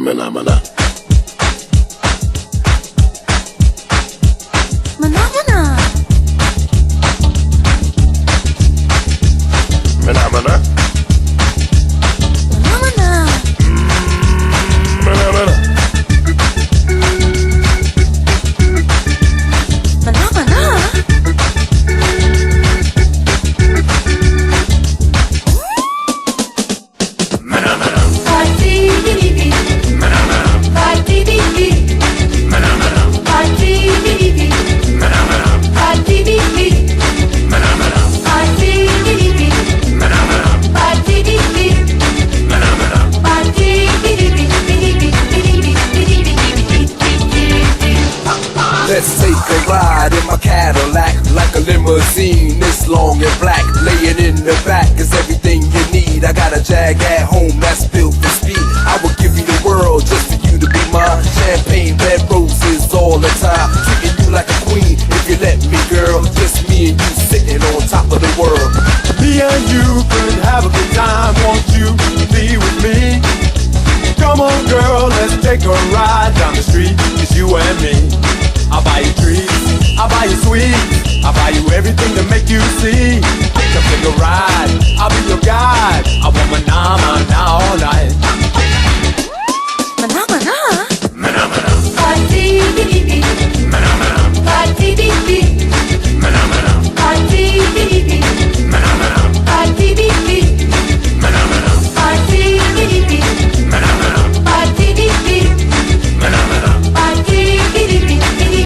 Phenomena. Phenomena. Phenomena. Phenomena. Phenomena. Phenomena. Let's take a ride in my Cadillac, like a limousine, this long and black. Laying in the back is everything you need. I got a Jag at home that's built for speed. I would give you the world just for you to be mine. Champagne, red roses all the time. Treating you like a queen if you let me, girl. Just me and you sitting on top of the world. Me and you could have a good time. Won't you be with me? Come on, girl, let's take a ride down the street. It's you and me. I'll buy you treats, I'll buy you sweets, I'll buy you everything to make you see. Come take a ride, I'll be your